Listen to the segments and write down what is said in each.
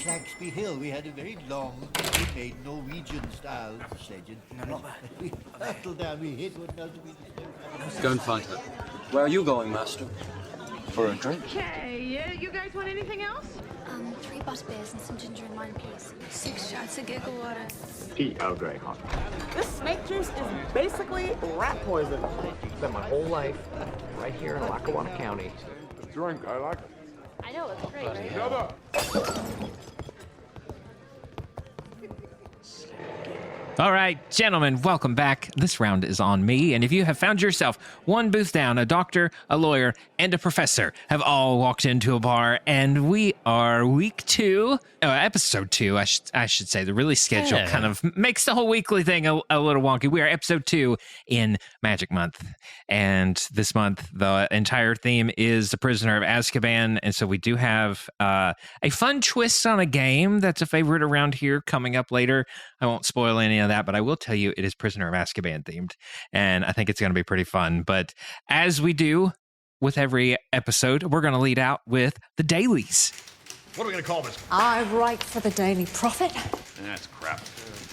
Claxby Hill. We had a very long, made Norwegian-style sledging. We hurtled down, we hit what else we did. Go and find her. Where are you going, Master? For a drink? Okay, you guys want anything else? 3 butterbeers and some ginger and lime, please. 6 shots of giggle water. Tea Earl Grey hot. This snake juice is basically rat poison. Spent my whole life right here in Lackawanna County. Drink, I like it. I know, it's great, right? Shut up! All right, gentlemen, welcome back. This round is on me, and if you have found yourself one booth down, a doctor, a lawyer, and a professor have all walked into a bar, and we are episode 2, I should say. The release schedule kind of makes the whole weekly thing a little wonky. We are episode 2 in Magic Month, and this month the entire theme is the Prisoner of Azkaban, and so we do have a fun twist on a game that's a favorite around here coming up later. I won't spoil any of that, but I will tell you it is Prisoner of Azkaban themed, and I think it's going to be pretty fun. But as we do with every episode, we're going to lead out with the dailies. What are we going to call this? I write for the Daily Prophet. That's crap.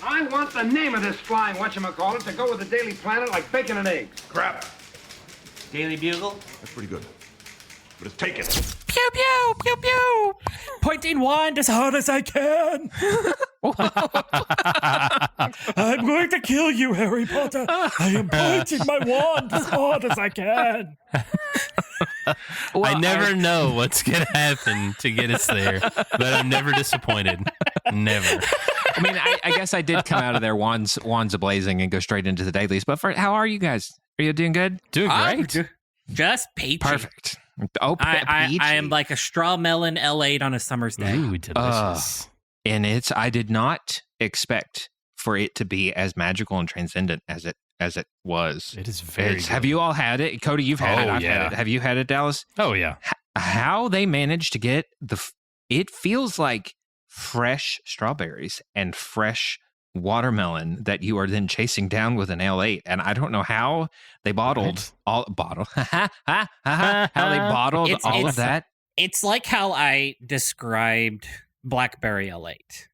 I want the name of this flying whatchamacallit to go with the Daily Planet like bacon and eggs. Crap. Daily Bugle? That's pretty good. But it's taken. Pew, pew, pew, pew. Pointing wand as hard as I can. I'm going to kill you, Harry Potter. I am pointing my wand as hard as I can. Well, I never know what's going to happen to get us there, but I'm never disappointed. Never. I mean, I guess I did come out of there wands a-blazing and go straight into the dailies. But how are you guys? Are you doing good? Doing great. Just peachy. Perfect. Oh, I am like a straw melon L8 on a summer's day. Ooh, delicious. And I did not expect for it to be as magical and transcendent as it was. It is very good. Have you all had it? Cody, you've had it. I've had it. Have you had it, Dallas? Oh, yeah. How they managed to get it feels like fresh strawberries and fresh watermelon that you are then chasing down with an L8, and I don't know how they bottled all of that. It's like how I described Blackberry L8.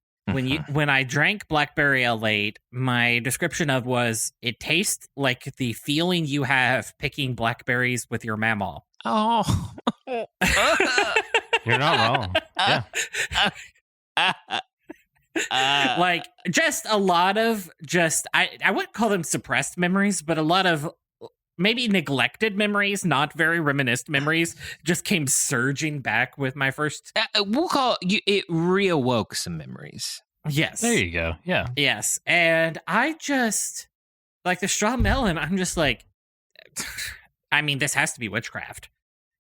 When I drank Blackberry L8, my description of was it tastes like the feeling you have picking blackberries with your mamaw. Oh, you're not wrong. Yeah. Like just a lot of I wouldn't call them suppressed memories, but a lot of maybe neglected memories, not very reminiscent memories, just came surging back with my first. We'll call it reawoke some memories. Yes. There you go. Yeah. Yes. And I just like the straw melon. I'm just like, I mean, this has to be witchcraft.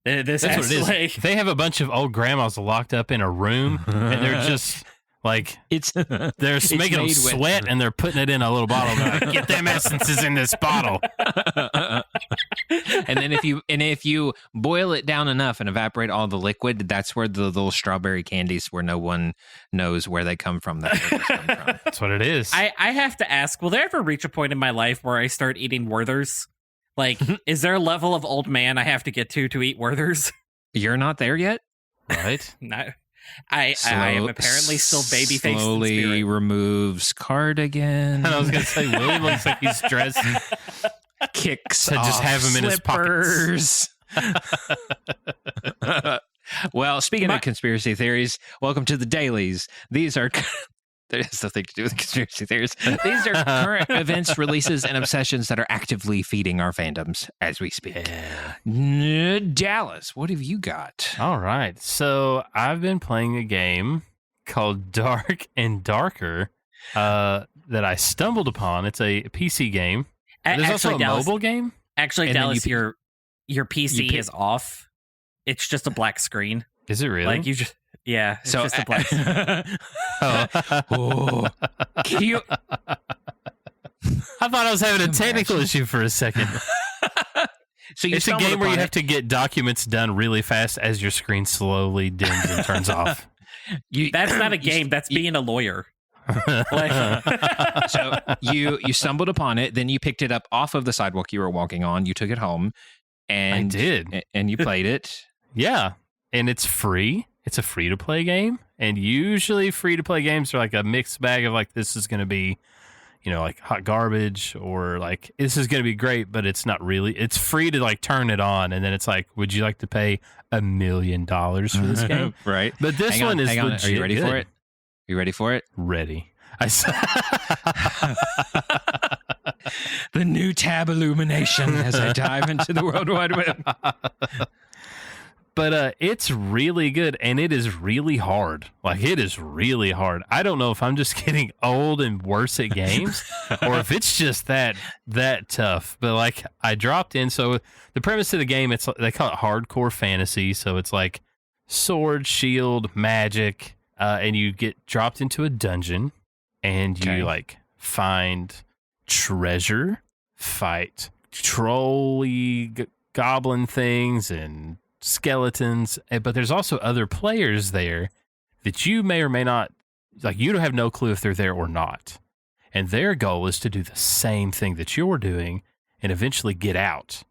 That's what it is. Like, they have a bunch of old grandmas locked up in a room, and they're just. Like they're making them sweat, and they're putting it in a little bottle. Like, get them essences in this bottle. And then if you boil it down enough and evaporate all the liquid, that's where the little strawberry candies, where no one knows where they come from. That's what it is. I have to ask: will there ever reach a point in my life where I start eating Werthers? Like, is there a level of old man I have to get to eat Werthers? You're not there yet, right? No. I am apparently still baby-faced. Slowly removes cardigan. I was going to say, Willie looks like he's dressed. Kicks to just have him in his pockets. Well, speaking of conspiracy theories, welcome to the dailies. These are... There's nothing to do with conspiracy theories. These are current events, releases, and obsessions that are actively feeding our fandoms as we speak. Yeah. Dallas, what have you got? All right. So I've been playing a game called Dark and Darker that I stumbled upon. It's a PC game. There's also a mobile game. Actually, and Dallas, your PC is off. It's just a black screen. Is it really? Like you just... Yeah, it's just a black. Can you? I thought I was having a technical issue for a second. So it's a game where you have to get documents done really fast as your screen slowly dims and turns off. That's not a game. That's being a lawyer. So you stumbled upon it, then you picked it up off of the sidewalk you were walking on. You took it home, and I did, and you played it. Yeah, and it's free. it's a free-to-play game, and usually free-to-play games are like a mixed bag of like, this is going to be, like hot garbage, or like, this is going to be great, but it's not really. It's free to like turn it on, and then it's like, would you like to pay $1 million for this game? Right. But this one is legit. Are you ready for it? You ready for it? Ready. The new tab illumination as I dive into the World Wide Web. But it's really good, and it is really hard. Like, it is really hard. I don't know if I'm just getting old and worse at games, or if it's just that tough. But, like, I dropped in. So the premise of the game, they call it hardcore fantasy. So it's like sword, shield, magic, and you get dropped into a dungeon, and you, like, find treasure, fight trolly goblin things, and skeletons, but there's also other players there that you may or may not, like, you don't have no clue if they're there or not, and their goal is to do the same thing that you're doing and eventually get out.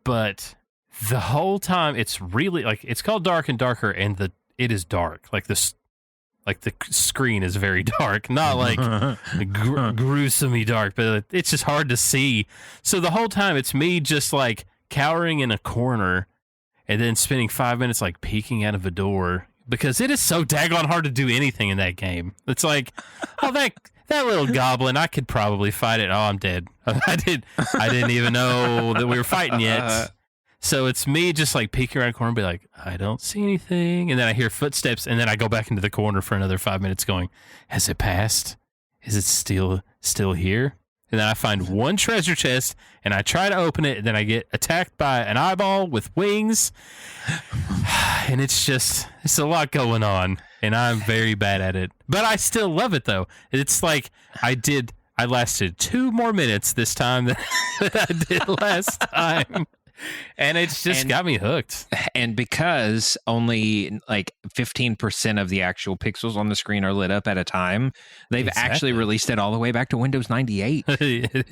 But the whole time, it's really like, it's called Dark and Darker, and it is dark, like the screen is very dark, not like gruesomely dark, but it's just hard to see. So the whole time it's me just like cowering in a corner, and then spending 5 minutes like peeking out of a door, because it is so daggone hard to do anything in that game. It's like, oh, that little goblin, I could probably fight it. Oh, I'm dead. I didn't even know that we were fighting yet. So it's me just like peeking around a corner and be like, I don't see anything. And then I hear footsteps, and then I go back into the corner for another 5 minutes going, has it passed? Is it still here? And then I find one treasure chest, and I try to open it, and then I get attacked by an eyeball with wings. And it's a lot going on, and I'm very bad at it. But I still love it, though. It's like I lasted 2 more minutes this time than I did last time. And it's just got me hooked. And because only like 15% of the actual pixels on the screen are lit up at a time, they've actually released it all the way back to Windows 98.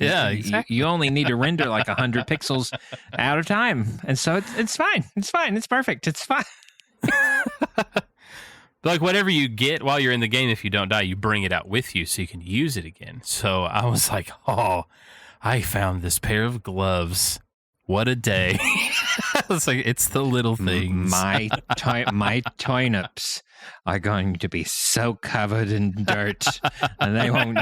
Yeah, exactly. You only need to render like 100 pixels at a time. And so it's fine. It's fine. It's perfect. It's fine. Like, whatever you get while you're in the game, if you don't die, you bring it out with you so you can use it again. So I was like, oh, I found this pair of gloves. What a day. It's like, it's the little things. My turnips are going to be so covered in dirt, and they won't.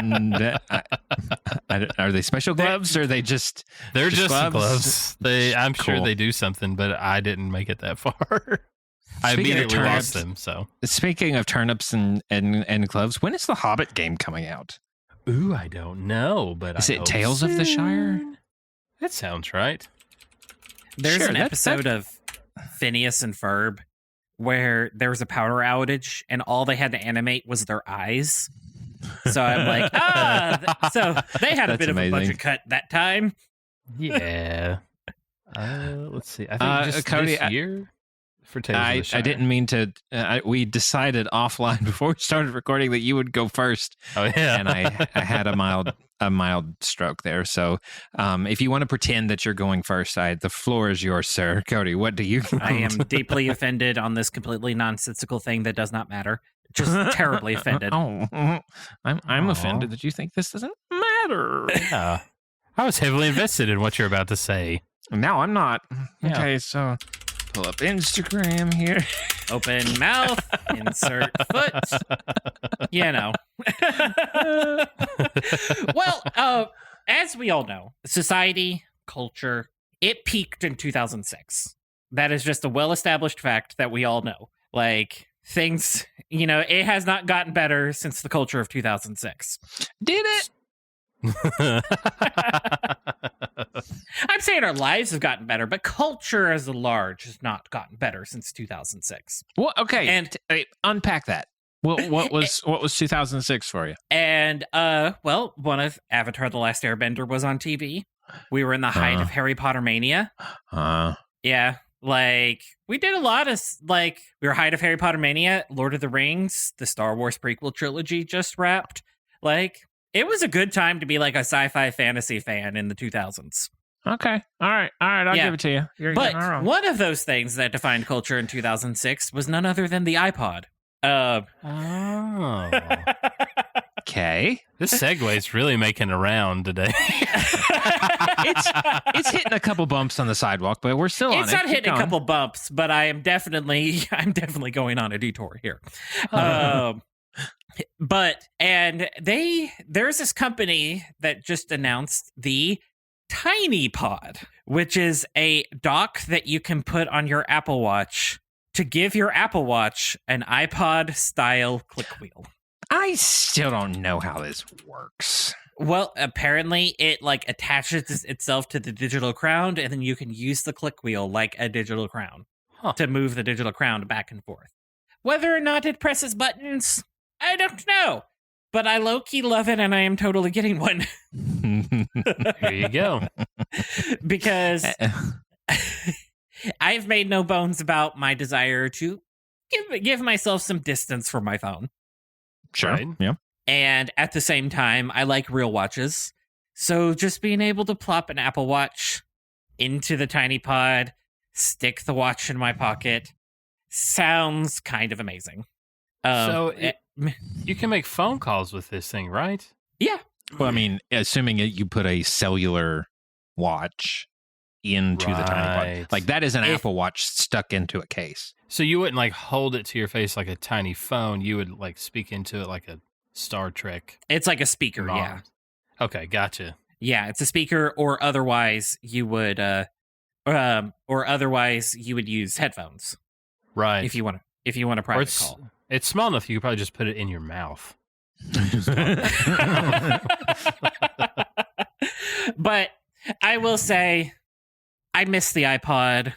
Are they special gloves, or are they just? They're just gloves. I'm sure they do something, but I didn't make it that far. I immediately lost them. So, speaking of turnips and gloves, when is the Hobbit game coming out? Ooh, I don't know, but is it Tales of the Shire? That sounds right. There's an episode of Phineas and Ferb where there was a power outage and all they had to animate was their eyes. So I'm like, so they had a bit of a budget cut that time. Yeah. Let's see. I think just Cody, this year for Tales of the Shire. I didn't mean to. We decided offline before we started recording that you would go first. Oh yeah, and I had a mild stroke there. So if you want to pretend that you're going first, the floor is yours, sir. Cody, what do you think? I am deeply offended on this completely nonsensical thing that does not matter. Just terribly offended. I'm offended that you think this doesn't matter. Yeah. I was heavily invested in what you're about to say. Now I'm not. Yeah. Okay, so pull up Instagram here. Open mouth, insert foot. You know. Well, as we all know, society, culture, it peaked in 2006. That is just a well-established fact that we all know. Like, things, it has not gotten better since the culture of 2006. Did it? I'm saying our lives have gotten better, but culture as a large has not gotten better since 2006. Well, okay, and unpack that. What was 2006 for you? And one of Avatar: The Last Airbender was on TV. We were in the height of Harry Potter mania. Yeah, like we did a lot of we were height of Harry Potter mania. Lord of the Rings, the Star Wars prequel trilogy just wrapped. Like, it was a good time to be like a sci-fi fantasy fan in the 2000s. Okay. All right. I'll give it to you. You're but not wrong. one of those things that defined culture in 2006 was none other than the iPod. Okay. This segue's really making a round today. It's hitting a couple bumps on the sidewalk, but we're still on it. It's not Keep hitting going. a couple bumps, but I'm definitely going on a detour here. There's this company that just announced the Tiny Pod, which is a dock that you can put on your Apple Watch to give your Apple Watch an iPod-style click wheel. I still don't know how this works. Well, apparently it attaches itself to the digital crown, and then you can use the click wheel like a digital crown to move the digital crown back and forth. Whether or not it presses buttons, I don't know. But I low-key love it, and I am totally getting one. Here you go. Because I've made no bones about my desire to give myself some distance from my phone. Sure. Right. Yeah. And at the same time, I like real watches. So just being able to plop an Apple Watch into the Tiny Pod, stick the watch in my pocket, sounds kind of amazing. You can make phone calls with this thing, right? Yeah. Well, I mean, assuming you put a cellular watch into the Tiny Pod. Like, that is an Apple Watch stuck into a case. So you wouldn't hold it to your face like a tiny phone. You would speak into it like a Star Trek. It's like a speaker, yeah. Okay, gotcha. Yeah, it's a speaker, or otherwise you would use headphones. Right. If you want a private call. It's small enough you could probably just put it in your mouth. But I will say, I miss the iPod.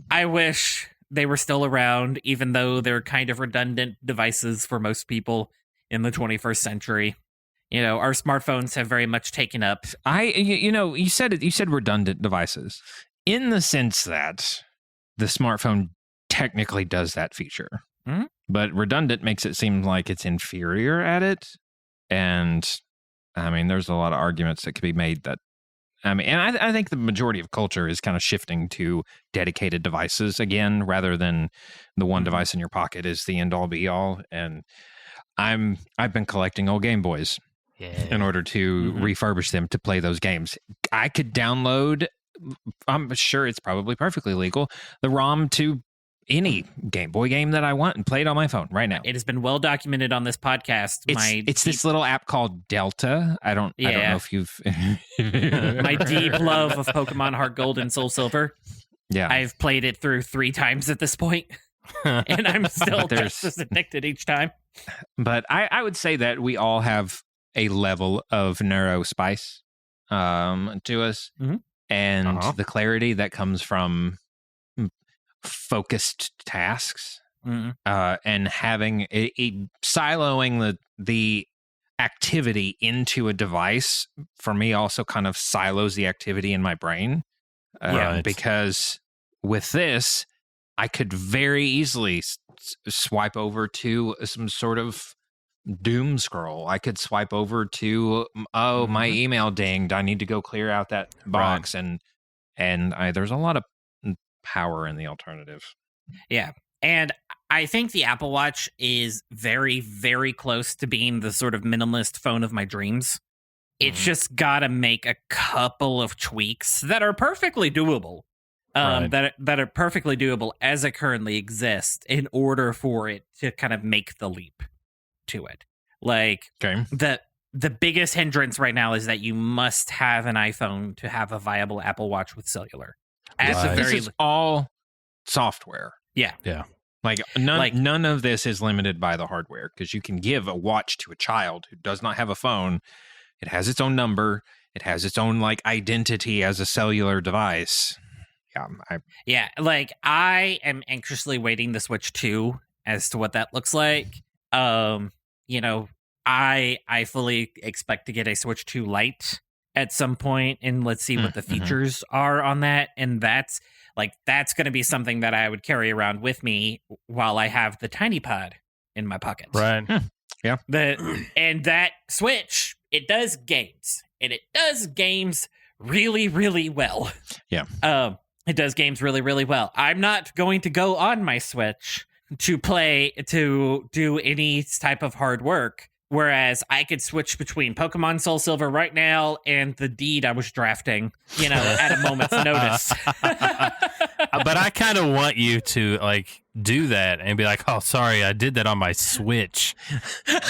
I wish they were still around, even though they're kind of redundant devices for most people in the 21st century. You know, our smartphones have very much taken up. You said redundant devices in the sense that the smartphone technically does that feature. Mm-hmm. But redundant makes it seem like it's inferior at it. And I mean, there's a lot of arguments that could be made that, and I think the majority of culture is kind of shifting to dedicated devices again, rather than the one device in your pocket is the end all be all. And I've been collecting old Game Boys in order to refurbish them to play those games. I could download, I'm sure it's probably perfectly legal, the ROM to any Game Boy game that I want and play it on my phone right now. It has been well documented on this podcast. It's this little app called Delta. I don't know if you've my deep love of Pokemon Heart Gold and Soul Silver. Yeah, I've played it through 3 times at this point, and I'm still just as addicted each time. But I would say that we all have a level of neurospice to us, and the clarity that comes from focused tasks, and having siloing the activity into a device for me also kind of silos the activity in my brain. Because with this, I could very easily swipe over to some sort of doom scroll. I could swipe over to my email dinged. I need to go clear out that box, and there's a lot of power in the alternative. Yeah. And I think the Apple Watch is very, very close to being the sort of minimalist phone of my dreams. It's just got to make a couple of tweaks that are perfectly doable. That are perfectly doable as it currently exists in order for it to kind of make the leap to it. Like, the biggest hindrance right now is that you must have an iPhone to have a viable Apple Watch with cellular. This is all software. Yeah. Like none of this is limited by the hardware, because you can give a watch to a child who does not have a phone. It has its own number. It has its own identity as a cellular device. I am anxiously waiting the Switch 2 as to what that looks like. I fully expect to get a Switch 2 Lite at some point, and let's see what the features are on that. And that's going to be something that I would carry around with me while I have the Tiny Pod in my pocket. Right. Yeah. And that Switch, it does games, and it does games really, really well. Yeah. It does games really, really well. I'm not going to go on my Switch to do any type of hard work. Whereas I could switch between Pokemon Soul Silver right now and the Deed I was drafting, at a moment's notice. But I kind of want you to do that and be like, oh, sorry, I did that on my Switch.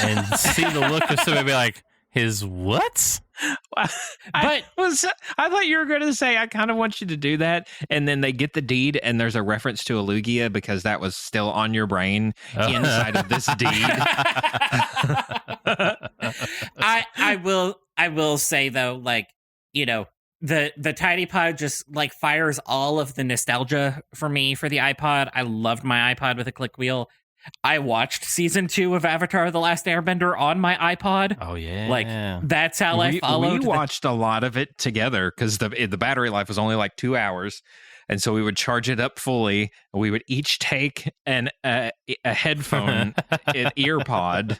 And see the look of somebody be like, his what? I thought you were going to say, I kind of want you to do that. And then they get the Deed and there's a reference to a Lugia because that was still on your brain inside of this Deed. I will say though, the Tiny Pod just fires all of the nostalgia for me for the iPod. I loved my iPod with a click wheel. I watched season 2 of Avatar: The Last Airbender on my iPod. Oh yeah, that's how I followed. We watched a lot of it together because the battery life was only 2 hours, and so we would charge it up fully. We would each take a headphone, an ear pod,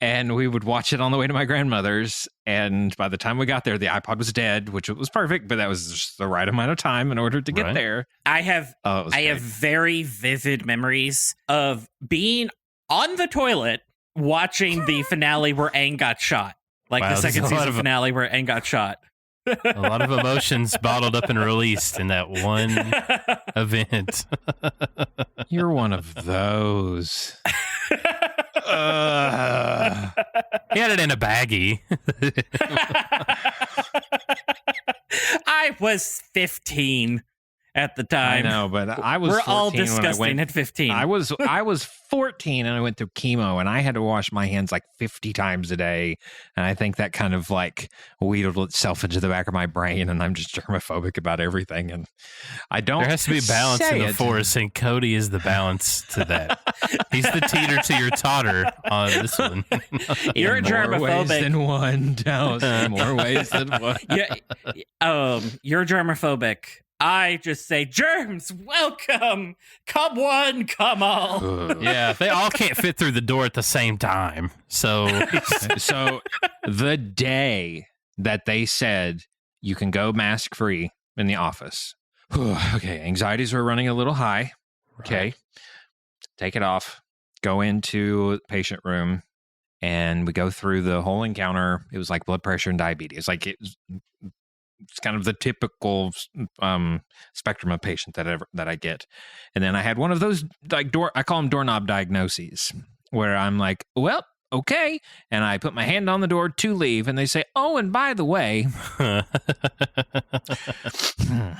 and we would watch it on the way to my grandmother's. And by the time we got there, the iPod was dead, which was perfect, but that was just the right amount of time in order to get there. I have very vivid memories of being on the toilet watching the finale where Aang got shot. The second season finale where Aang got shot. A lot of emotions bottled up and released in that one event. You're one of those. He had it in a baggie. I was 15 at the time. I know, but I was. We're all disgusting at 15. I was 14 and I went through chemo and I had to wash my hands 50 times a day, and I think that kind of wheedled itself into the back of my brain, and I'm just germophobic about everything, and I don't. There has to be balance in the force, and Cody is the balance to that. He's the teeter to your totter on this one. You're germophobic. More ways than one. In more ways than one. Yeah. You're germophobic. I just say, germs, welcome. Come one, come all. Yeah, they all can't fit through the door at the same time. So the day that they said you can go mask free in the office, okay, anxieties were running a little high. Okay, take it off, go into the patient room, and we go through the whole encounter. It was blood pressure and diabetes. It's kind of the typical spectrum of patient that I get. And then I had one of those I call them doorknob diagnoses, where I'm like, well, okay. And I put my hand on the door to leave, and they say, oh, and by the way,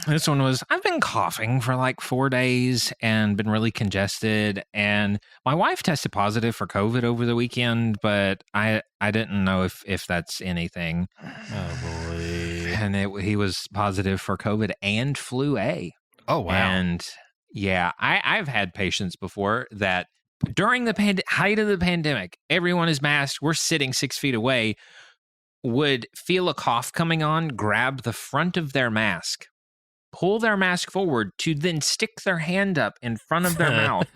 this one was, I've been coughing for 4 days and been really congested. And my wife tested positive for COVID over the weekend, but I didn't know if that's anything. Oh, boy. And he was positive for COVID and flu A. Oh, wow. And yeah, I've had patients before that during the height of the pandemic, everyone is masked, we're sitting 6 feet away, would feel a cough coming on, grab the front of their mask, pull their mask forward to then stick their hand up in front of their mouth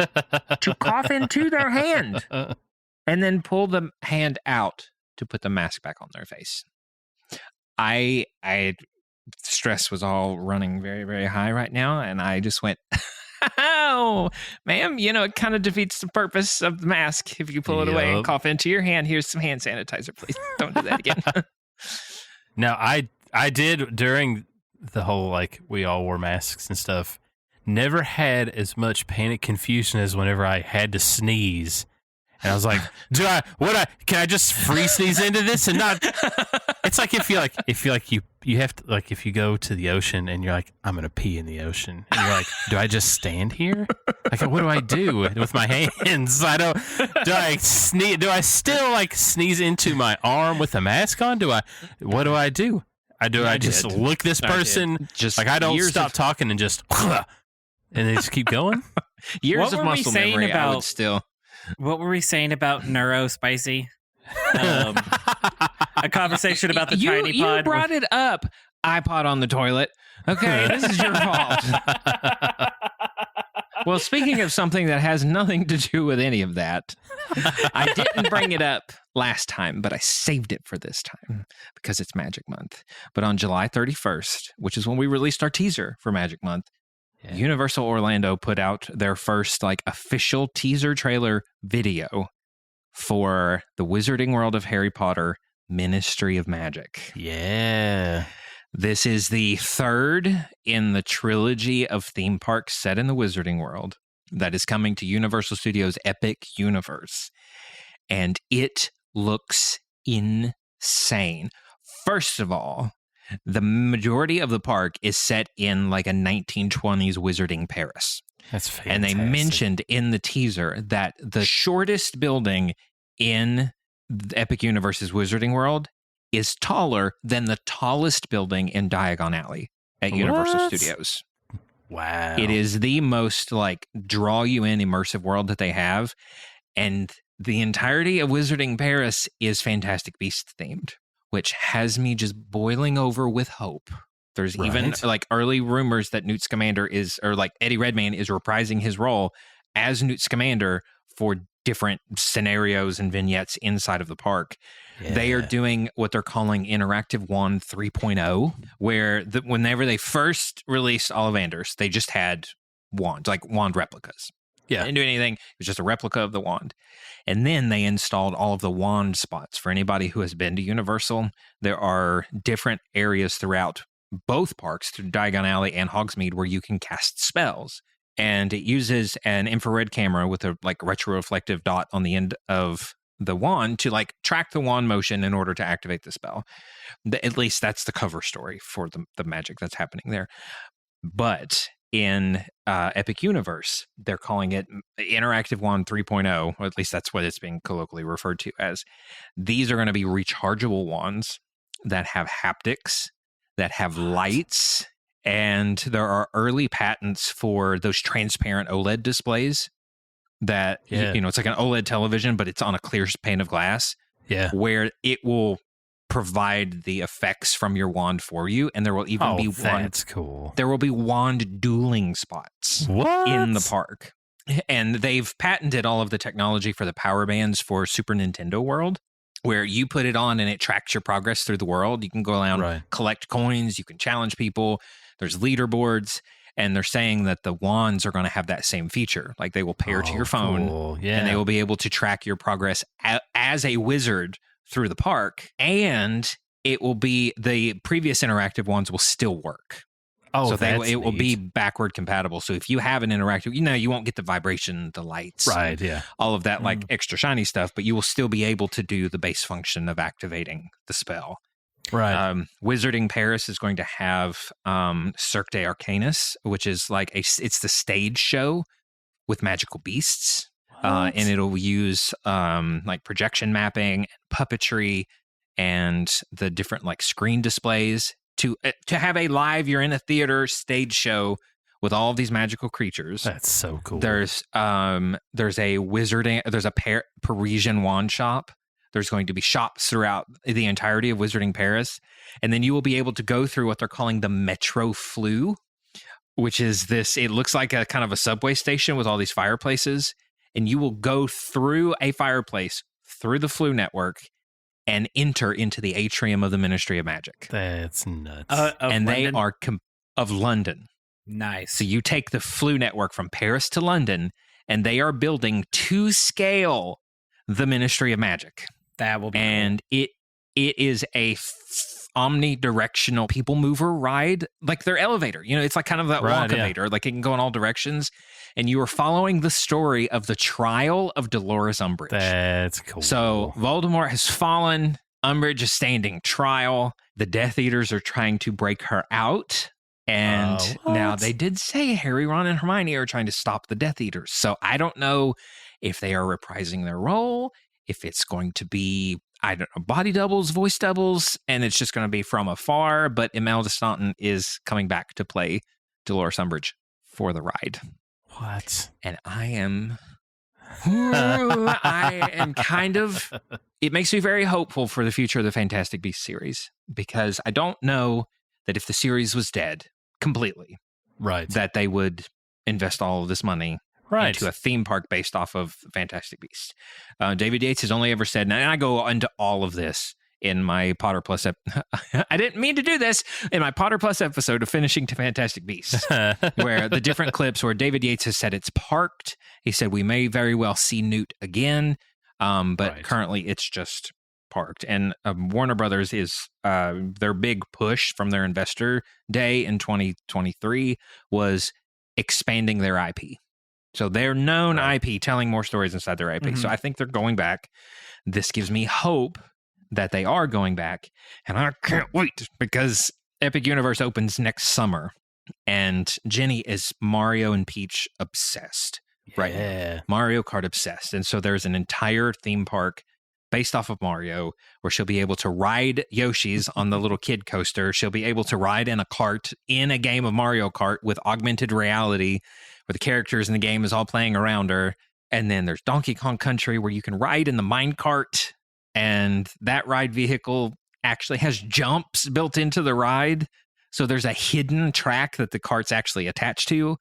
to cough into their hand, and then pull the hand out to put the mask back on their face. Stress was all running very, very high right now, and I just went, oh, ma'am, it kind of defeats the purpose of the mask if you pull it away and cough into your hand. Here's some hand sanitizer, please. Don't do that again. Now, I did during the whole, we all wore masks and stuff, never had as much panic confusion as whenever I had to sneeze. And I was like, can I just free sneeze into this and not? It's if you have to, if you go to the ocean and you're like, I'm going to pee in the ocean. And you're like, do I just stand here? What do I do with my hands? Do I sneeze? Do I still sneeze into my arm with a mask on? What do I do? I just look this person, just I don't stop talking and just, and they just keep going? Years of muscle memory, I would still. What were we saying about neurospicy? A conversation about the tiny pod. You brought it up iPod on the toilet. Okay, this is your fault. Well, speaking of something that has nothing to do with any of that, I didn't bring it up last time, but I saved it for this time because it's Magic Month. But on July 31st, which is when we released our teaser for Magic Month, Universal Orlando put out their first official teaser trailer video for the Wizarding World of Harry Potter Ministry of Magic. Yeah. This is the third in the trilogy of theme parks set in the Wizarding World that is coming to Universal Studios' Epic Universe. And it looks insane. First of all, the majority of the park is set in a 1920s wizarding Paris. That's fantastic. And they mentioned in the teaser that the shortest building in the Epic Universe's Wizarding World is taller than the tallest building in Diagon Alley at Universal Studios. Wow. It is the most draw you in immersive world that they have. And the entirety of Wizarding Paris is Fantastic Beasts themed, which has me just boiling over with hope. There's even early rumors that Newt Scamander Eddie Redmayne is reprising his role as Newt Scamander for different scenarios and vignettes inside of the park. Yeah. They are doing what they're calling Interactive Wand 3.0, where whenever they first released Ollivanders, they just had wands, wand replicas. Yeah. They didn't do anything. It was just a replica of the wand. And then they installed all of the wand spots. For anybody who has been to Universal, there are different areas throughout both parks, through Diagon Alley and Hogsmeade, where you can cast spells. And it uses an infrared camera with a retroreflective dot on the end of the wand to track the wand motion in order to activate the spell. At least that's the cover story for the magic that's happening there. But in Epic Universe, they're calling it Interactive Wand 3.0, or at least that's what it's being colloquially referred to as. These are going to be rechargeable wands that have haptics, that have lights, and there are early patents for those transparent OLED displays that, it's like an OLED television, but it's on a clear pane of glass. Yeah. Where it will provide the effects from your wand for you, and there will even be that's cool. There will be wand dueling spots in the park. And they've patented all of the technology for the power bands for Super Nintendo World, where you put it on and it tracks your progress through the world. You can go around, collect coins, you can challenge people. There's leaderboards, and they're saying that the wands are going to have that same feature. They will pair to your phone, and they will be able to track your progress as a wizard through the park, and it will be the previous interactive ones will still work. So it will be backward compatible. So if you have an interactive, you won't get the vibration, the lights, all of that extra shiny stuff, but you will still be able to do the base function of activating the spell. Right. Wizarding Paris is going to have Cirque de Arcanus, which is it's the stage show with magical beasts. And it'll use projection mapping, puppetry, and the different screen displays to have a live, you're in a theater stage show with all of these magical creatures. That's so cool. There's a Parisian wand shop. There's going to be shops throughout the entirety of Wizarding Paris. And then you will be able to go through what they're calling the Metro Flue, which is it looks like a kind of a subway station with all these fireplaces. And you will go through a fireplace, through the Flue network, and enter into the atrium of the Ministry of Magic. That's nuts. And they are of London. Nice. So you take the Flue network from Paris to London, and they are building to scale the Ministry of Magic. That will be and cool. It is a omnidirectional people mover ride, like their elevator. It's kind of that walk-avator. It can go in all directions. And you are following the story of the trial of Dolores Umbridge. That's cool. So Voldemort has fallen. Umbridge is standing trial. The Death Eaters are trying to break her out. And now they did say Harry, Ron, and Hermione are trying to stop the Death Eaters. So I don't know if they are reprising their role, if it's going to be, body doubles, voice doubles, and it's just going to be from afar. But Imelda Staunton is coming back to play Dolores Umbridge for the ride. What? And I am kind of, it makes me very hopeful for the future of the Fantastic Beasts series, because I don't know that if the series was dead completely, right, that they would invest all of this money into a theme park based off of Fantastic Beasts. David Yates has only ever said, and I go into all of this in my Potter Plus I didn't mean to do this in my Potter Plus episode of Finishing to Fantastic Beasts, where the different clips where David Yates has said it's parked. He said we may very well see Newt again, but currently it's just parked. And Warner Brothers is their big push from their investor day in 2023 was expanding their IP. So they're known IP, telling more stories inside their IP. So I think they're going back. This gives me hope that they are going back. And I can't wait because Epic Universe opens next summer. And Jenny is Mario and Peach obsessed. Right now. Mario Kart obsessed. And so there's an entire theme park based off of Mario where she'll be able to ride Yoshi's on the little kid coaster. She'll be able to ride in a cart in a game of Mario Kart with augmented reality where the characters in the game is all playing around her. And then there's Donkey Kong Country where you can ride in the mine cart, and that ride vehicle actually has jumps built into the ride. So there's a hidden track that the cart's actually attached to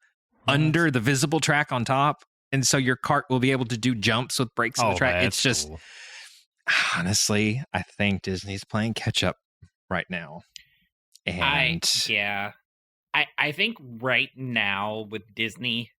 under the visible track on top. And so your cart will be able to do jumps with brakes in the track. It's just, honestly, I think Disney's playing catch up right now. And I think right now with Disney,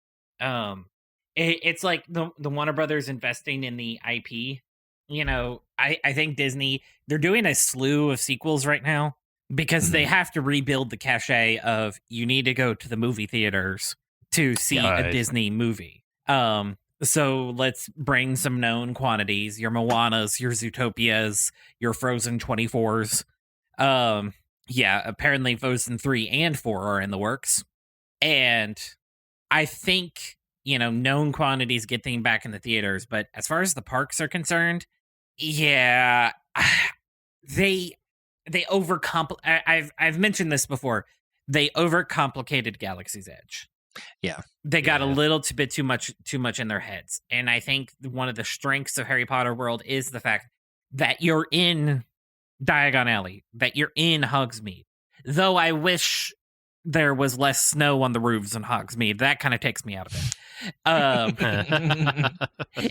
it's like the Warner Brothers investing in the IP. You know, I think Disney, they're doing a slew of sequels right now because they have to rebuild the cachet of you need to go to the movie theaters to see a Disney movie. So let's bring some known quantities, your Moanas, your Zootopias, your Frozen 24s. Apparently Frozen 3 and 4 are in the works. And I think, known quantities get things back in the theaters. But as far as the parks are concerned, they overcomplicate. I've mentioned this before. They overcomplicated Galaxy's Edge. Yeah. They got a little bit too much in their heads. And I think one of the strengths of Harry Potter World is the fact that you're in Diagon Alley, that you're in Hogsmeade. Though I wish there was less snow on the roofs in Hogsmeade. That kind of takes me out of it.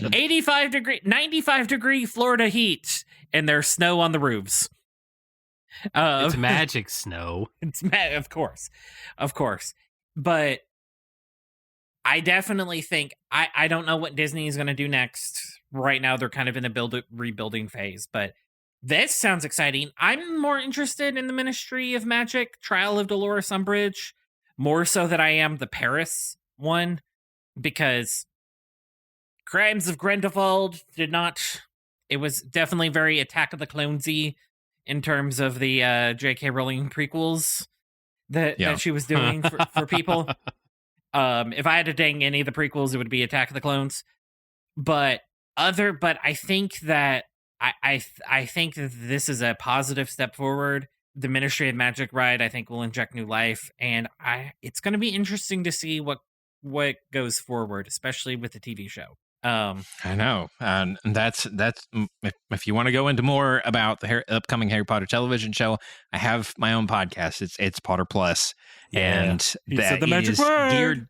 95 degree Florida heat, and there's snow on the roofs. It's magic snow. Of course. But I definitely think, I don't know what Disney is going to do next. Right now, they're kind of in the rebuilding phase, but this sounds exciting. I'm more interested in the Ministry of Magic, Trial of Dolores Umbridge, more so than I am the Paris one, because Crimes of Grindelwald it was definitely very Attack of the Clones-y in terms of the J.K. Rowling prequels that she was doing for people. If I had to dang any of the prequels, it would be Attack of the Clones. But I think that I think that this is a positive step forward. The Ministry of Magic ride, I think, will inject new life, and it's going to be interesting to see what goes forward, especially with the TV show. I know, and that's if you want to go into more about the upcoming Harry Potter television show, I have my own podcast. It's Potter Plus, and that the magic word. Geared.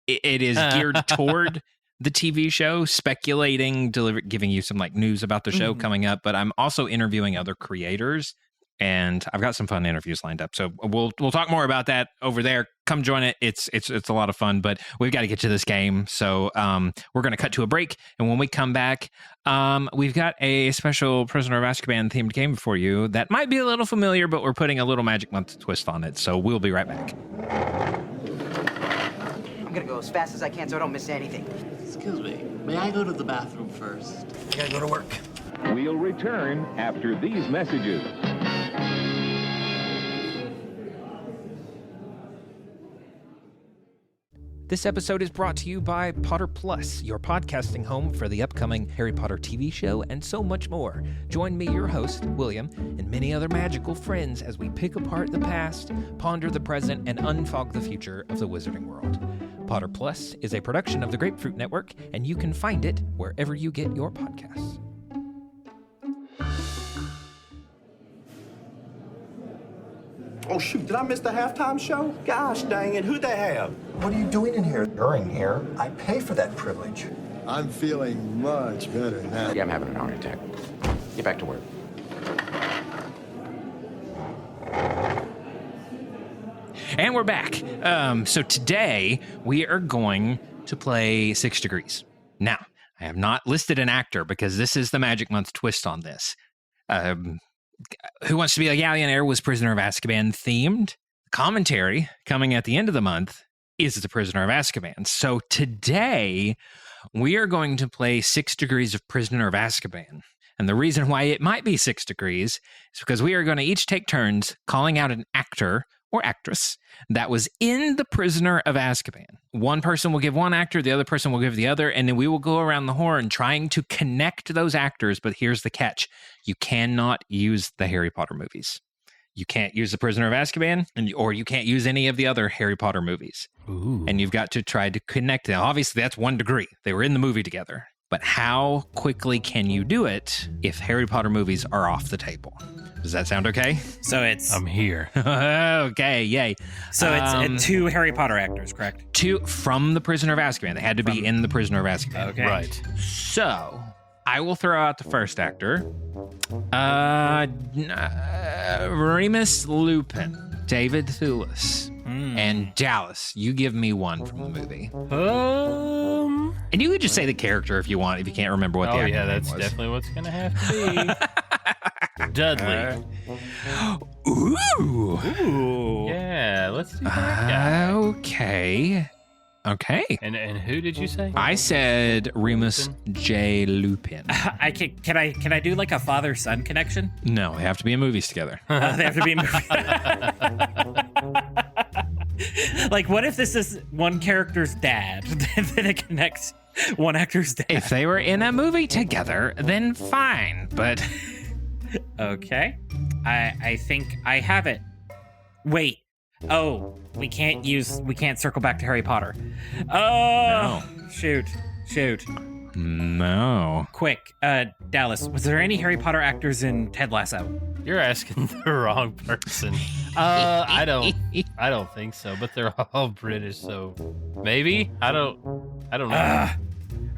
It is geared toward the TV show, speculating, giving you some news about the show coming up. But I'm also interviewing other creators, and I've got some fun interviews lined up. So we'll talk more about that over there. Come join it. It's a lot of fun, but we've got to get to this game. So we're going to cut to a break, and when we come back, we've got a special Prisoner of Azkaban themed game for you that might be a little familiar, but we're putting a little Magic Month twist on it. So we'll be right back. I'm gonna go as fast as I can so I don't miss anything. Excuse me, may I go to the bathroom first? I gotta go to work. We'll return after these messages. This episode is brought to you by Potter Plus, your podcasting home for the upcoming Harry Potter TV show and so much more. Join me, your host, William, and many other magical friends as we pick apart the past, ponder the present, and unfog the future of the wizarding world. Potter Plus is a production of the Grapefruit Network, and you can find it wherever you get your podcasts. Oh, shoot, did I miss the halftime show? Gosh dang it, who'd they have? What are you doing in here? You're in here. I pay for that privilege. I'm feeling much better now. Yeah, I'm having an heart attack. Get back to work. And we're back. So today we are going to play 6 Degrees. Now, I have not listed an actor because this is the Magic Month twist on this. Who Wants to Be a Gallionaire was Prisoner of Azkaban themed. Commentary coming at the end of the month is The Prisoner of Azkaban. So today we are going to play 6 Degrees of Prisoner of Azkaban. And the reason why it might be 6 degrees is because we are going to each take turns calling out an actor or actress that was in The Prisoner of Azkaban. One person will give one actor, the other person will give the other, and then we will go around the horn trying to connect those actors. But here's the catch. You cannot use the Harry Potter movies. You can't use The Prisoner of Azkaban, or you can't use any of the other Harry Potter movies. Ooh. And you've got to try to connect them. Obviously, that's 1 degree. They were in the movie together. But how quickly can you do it if Harry Potter movies are off the table? Does that sound okay? So it's... I'm here. Okay, yay. So it's 2 Harry Potter actors, correct? 2 from The Prisoner of Azkaban. They had to be in The Prisoner of Azkaban. Okay. Right. So, I will throw out the first actor. Remus Lupin, David Thewlis, and Dallas. You give me one from the movie. And you could just say the character if you want, if you can't remember what the actor name was. That's definitely what's going to have to be. Dudley. Ooh. Yeah, let's do that guy. Okay. And who did you say? I said Remus J. Lupin. Can I do like a father-son connection? No, they have to be in movies together. They have to be in movies. Like, what if this is one character's dad? Then it connects one actor's dad. If they were in a movie together, then fine. But okay, I think I have it. Wait. Oh, we can't circle back to Harry Potter. Oh, no. Shoot. No. Quick, Dallas, was there any Harry Potter actors in Ted Lasso? You're asking the wrong person. I don't think so, but they're all British, so maybe. I don't know.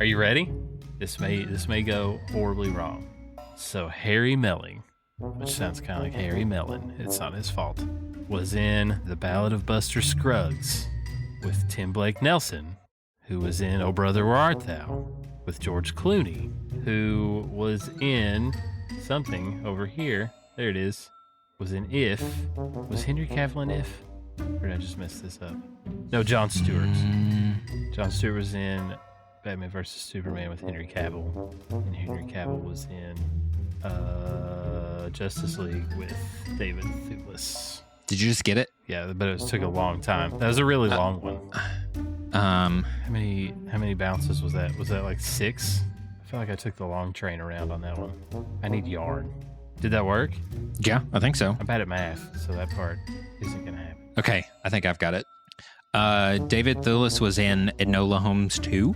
Are you ready? This may go horribly wrong. So Harry Melling, which sounds kind of like Harry Mellon, it's not his fault, was in The Ballad of Buster Scruggs with Tim Blake Nelson, who was in Oh Brother Where Art Thou with George Clooney, who was in something over here. There it is. Was in If. Was Henry Cavill in If? Or did I just mess this up? No, Jon Stewart. Jon Stewart was in Batman vs. Superman with Henry Cavill. And Henry Cavill was in Justice League with David Thewlis. Did you just get it? Yeah, but it took a long time. That was a really long one. How many bounces was that? Was that like 6? I feel like I took the long train around on that one. I need yarn. Did that work? Yeah, I think so. I'm bad at math, so that part isn't going to happen. Okay, I think I've got it. David Thewlis was in Enola Holmes 2.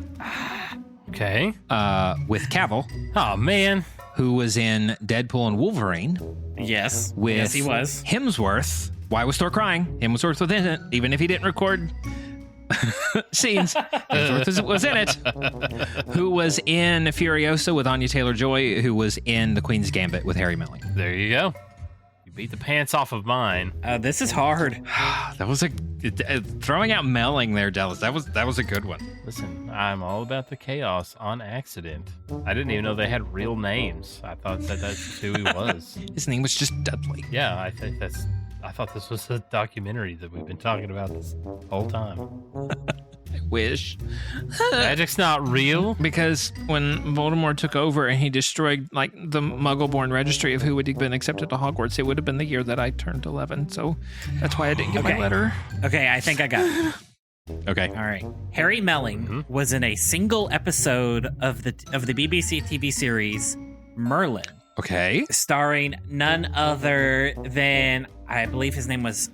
Okay. With Cavill. Oh, man. Who was in Deadpool and Wolverine. Yes. With he was. Hemsworth. Why was Thor crying? Hemsworth was in it, even if he didn't record scenes. Hemsworth was in it. Who was in Furiosa with Anya Taylor-Joy, who was in The Queen's Gambit with Harry Melling. There you go. You beat the pants off of mine. This is hard. That was throwing out Melling there, Dallas. That was a good one. Listen, I'm all about the chaos on accident. I didn't even know they had real names. I thought that's who he was. His name was just Dudley. Yeah, I thought this was a documentary that we've been talking about this whole time. I wish. Magic's not real. Because when Voldemort took over and he destroyed like the Muggle-born registry of who would have been accepted to Hogwarts, it would have been the year that I turned 11. So that's why I didn't get my letter. Okay, I think I got it. Okay. All right. Harry Melling was in a single episode of the BBC TV series Merlin. Okay. Starring none other than, I believe his name was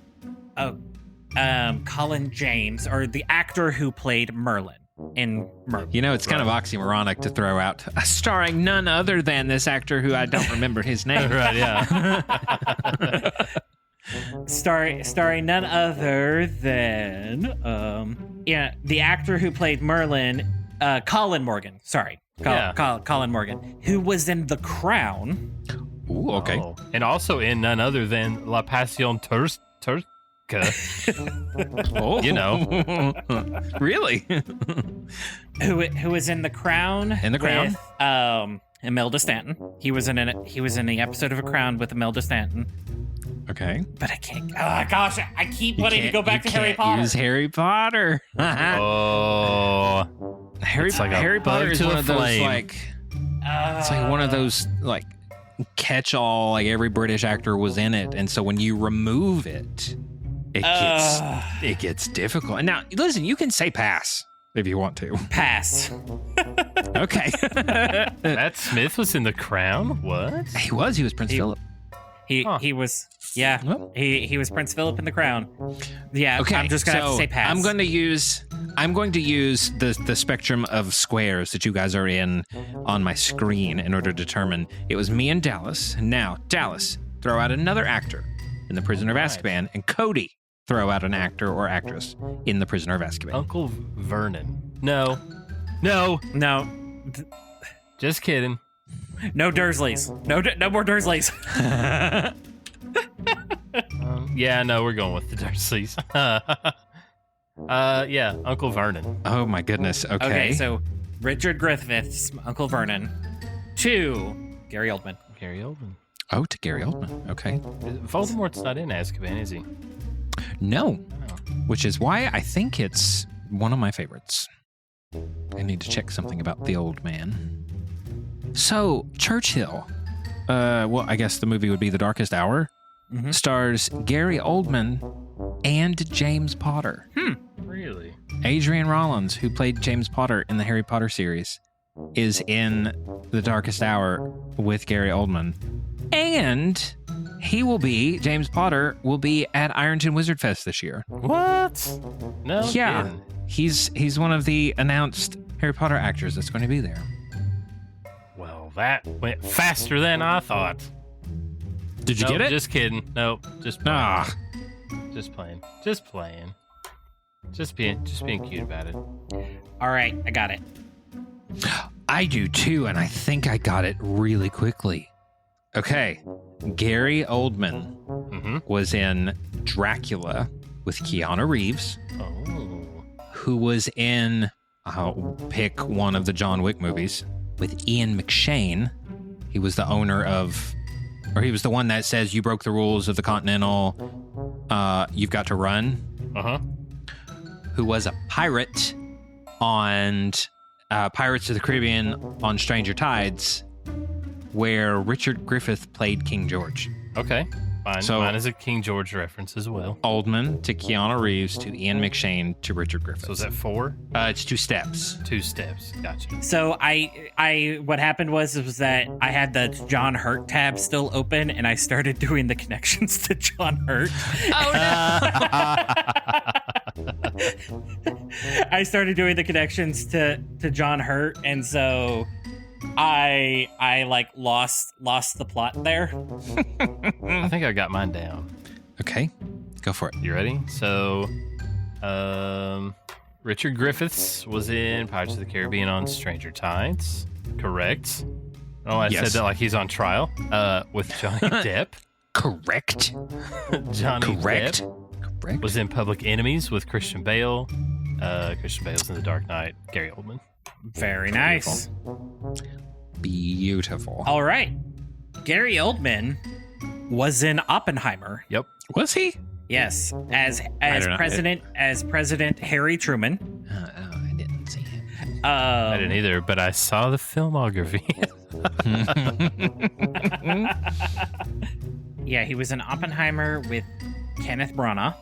Colin James, or the actor who played Merlin in Merlin. You know, it's kind of oxymoronic to throw out starring none other than this actor who I don't remember his name. Right, yeah. starring none other than the actor who played Merlin, Colin Morgan. Sorry, Colin Morgan, who was in The Crown. Ooh, okay. Oh. And also in none other than La Passion Turca. Oh, you know, really? who was in The Crown? In The Crown, with, Imelda Stanton. He was in the episode of A Crown with Imelda Stanton. Okay, but I can't. Oh gosh, I keep wanting to go back to Harry Potter. Use Harry Potter. Oh, Harry Potter is one of those like. It's like one of those like catch-all. Like every British actor was in it, and so when you remove it, it gets difficult. And now, listen, you can say pass if you want to. Pass. Okay. Matt Smith was in The Crown. What? He was Prince Philip. He was he was Prince Philip in The Crown. Yeah. Okay. I'm just gonna have to say pass. I'm going to use the spectrum of squares that you guys are in on my screen in order to determine it was me and Dallas. Now, Dallas, throw out another actor in The Prisoner of Azkaban, and Cody, throw out an actor or actress in The Prisoner of Azkaban. Uncle Vernon. No. Just kidding. No Dursleys. No more Dursleys. Yeah, no, we're going with the Dursleys. Yeah, Uncle Vernon. Oh my goodness. Okay, so Richard Griffith's Uncle Vernon. 2, Gary Oldman. Gary Oldman. Oh, to Gary Oldman. Okay. Voldemort's not in Azkaban, is he? No. Which is why I think it's one of my favorites. I need to check something about the old man. So, Churchill, well, I guess the movie would be The Darkest Hour, stars Gary Oldman and James Potter. Really? Adrian Rollins, who played James Potter in the Harry Potter series, is in The Darkest Hour with Gary Oldman. And James Potter will be at Ironton Wizard Fest this year. What? No. Yeah. Kidding. He's one of the announced Harry Potter actors that's going to be there. Well, that went faster than I thought. Did you get it? Just kidding. Nope. Just playing. Ah. Just playing. Just playing. Just being cute about it. All right, I got it. I do too, and I think I got it really quickly. Okay. Gary Oldman was in Dracula with Keanu Reeves. Who was in, I'll pick one of the John Wick movies, with Ian McShane. He was the owner of, or he was the one that says, you broke the rules of the Continental, you've got to run. Who was a pirate on Pirates of the Caribbean on Stranger Tides, where Richard Griffith played King George. Okay. Fine. So, mine is a King George reference as well. Oldman to Keanu Reeves to Ian McShane to Richard Griffith. So is that 4? It's 2 steps. 2 steps. Gotcha. So I what happened was that I had the John Hurt tab still open, and I started doing the connections to John Hurt. Oh no! I started doing the connections to John Hurt, and so I like lost the plot there. I think I got mine down. Okay, go for it. You ready? So, Richard Griffiths was in Pirates of the Caribbean on Stranger Tides. Correct. Oh, I said that like he's on trial. With Johnny Depp. Correct. Johnny Correct. Depp was in Public Enemies with Christian Bale. Christian Bale's in The Dark Knight. Gary Oldman. Very nice. Beautiful. All right. Gary Oldman was in Oppenheimer. Yep. Was he? Yes. As President Harry Truman. I didn't see him. I didn't either, but I saw the filmography. Yeah, he was in Oppenheimer with Kenneth Branagh.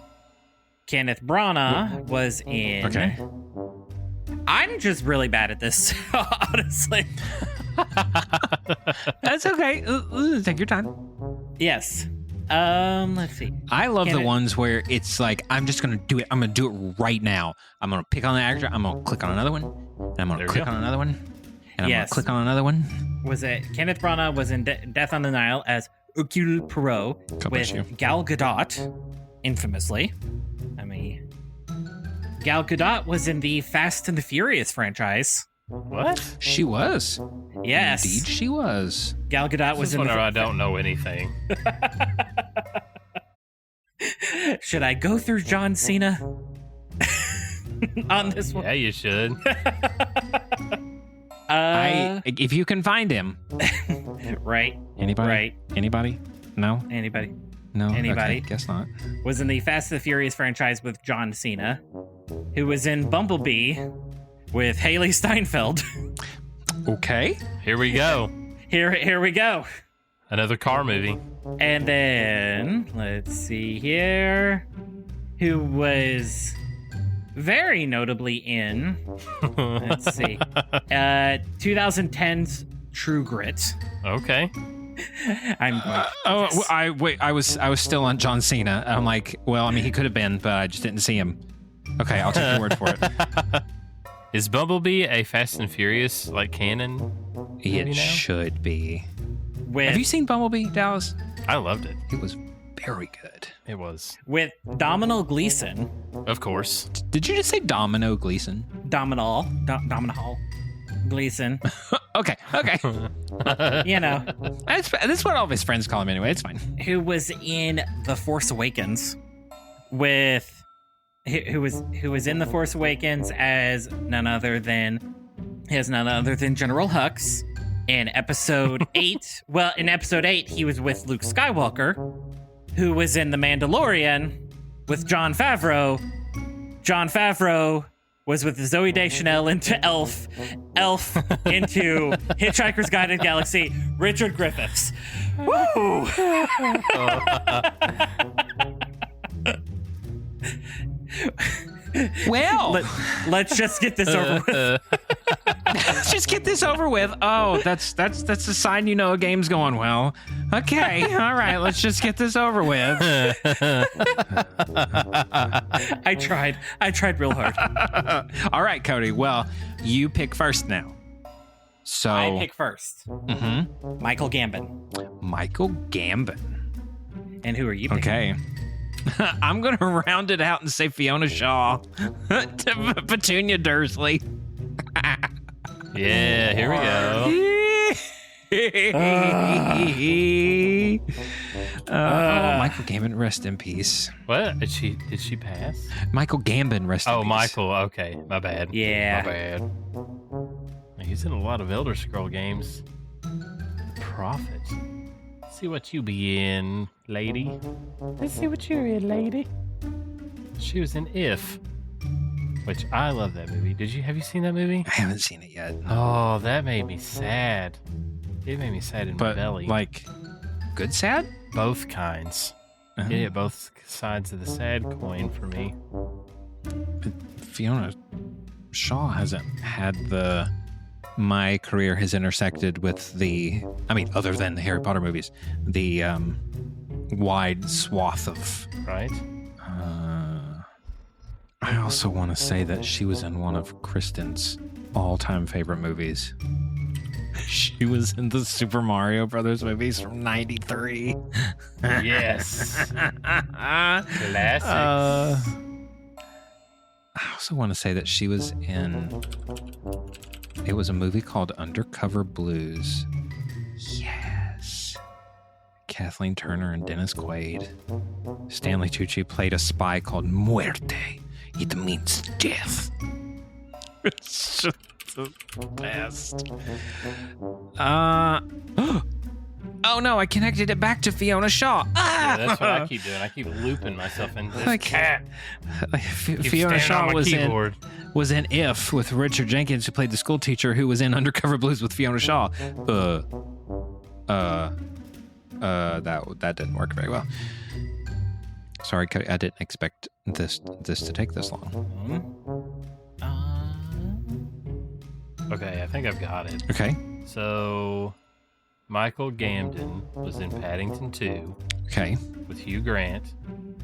Kenneth Branagh was in... Okay. I'm just really bad at this, honestly. That's okay. Take your time. Yes. Let's see. I love the ones where it's like, I'm just going to do it. I'm going to do it right now. I'm going to pick on the actor. I'm going to click on another one. And I'm going to click on another one. And I'm going to click on another one. Was it Kenneth Branagh was in Death on the Nile as Hercule Poirot with Gal Gadot, infamously. I mean, Gal Gadot was in the Fast and the Furious franchise. What? She was. Yes. Indeed, she was. Gal Gadot was in the... I don't know anything. Should I go through John Cena on this one? Yeah, you should. If you can find him. Right. Anybody? Right. Anybody? No? Anybody? No? Anybody? Okay, guess not. Was in the Fast and the Furious franchise with John Cena, who was in Bumblebee with Haley Steinfeld. Okay. Here we go. Here we go. Another car movie. And then, let's see here, who was very notably in, let's see, 2010's True Grit. Okay. I'm going I was still on John Cena. I'm like, well, I mean, he could have been, but I just didn't see him. Okay, I'll take your word for it. Is Bumblebee a Fast and Furious, like, canon? It should be. With, have you seen Bumblebee, Dallas? I loved it. It was very good. It was. With Domino Gleeson. Of course. Did you just say Domino Gleeson? Domino Gleeson. Okay. You know. That's what all of his friends call him anyway. It's fine. Who was in The Force Awakens with... Who was in The Force Awakens as none other than General Hux in episode 8. Well, in episode 8, he was with Luke Skywalker, who was in The Mandalorian with Jon Favreau. Jon Favreau was with Zooey Deschanel into Elf into Hitchhiker's Guide to the Galaxy, Richard Griffiths. Woo! Well, let's just get this over with. Let's just get this over with. Oh, that's a sign you know a game's going well. Okay, all right, let's just get this over with. I tried real hard. All right, Cody. Well, you pick first now. So I pick first. Mm-hmm. Michael Gambon. Michael Gambon. And who are you picking? Okay. I'm going to round it out and say Fiona Shaw to Petunia Dursley. Yeah, here we go. Michael Gambon, rest in peace. What? Did she pass? Michael Gambon, rest in peace. Oh, Michael. Okay, my bad. Yeah. My bad. He's in a lot of Elder Scroll games. Prophet. Let's see what you be in, lady. Let's see what you're in, lady. She was in If, which I love that movie. Have you seen that movie? I haven't seen it yet. Oh, that made me sad. It made me sad in my belly. Like, good sad? Both kinds. Uh-huh. Yeah, both sides of the sad coin for me. But Fiona Shaw hasn't had my career has intersected with other than the Harry Potter movies, the wide swath of... Right. I also want to say that she was in one of Kristen's all-time favorite movies. She was in the Super Mario Brothers movies from '93. Yes. Classics. I also want to say that she was in... It was a movie called Undercover Blues. Yes. Kathleen Turner and Dennis Quaid. Stanley Tucci played a spy called Muerte. It means death. It's just the best. Oh no, I connected it back to Fiona Shaw. Yeah, that's what I keep doing. I keep looping myself into this cat. Fiona Shaw was in If with Richard Jenkins, who played the school teacher who was in Undercover Blues with Fiona Shaw. That didn't work very well. Sorry, Cody, I didn't expect this to take this long. Okay, I think I've got it. Okay. So, Michael Gambon was in Paddington 2. Okay. With Hugh Grant,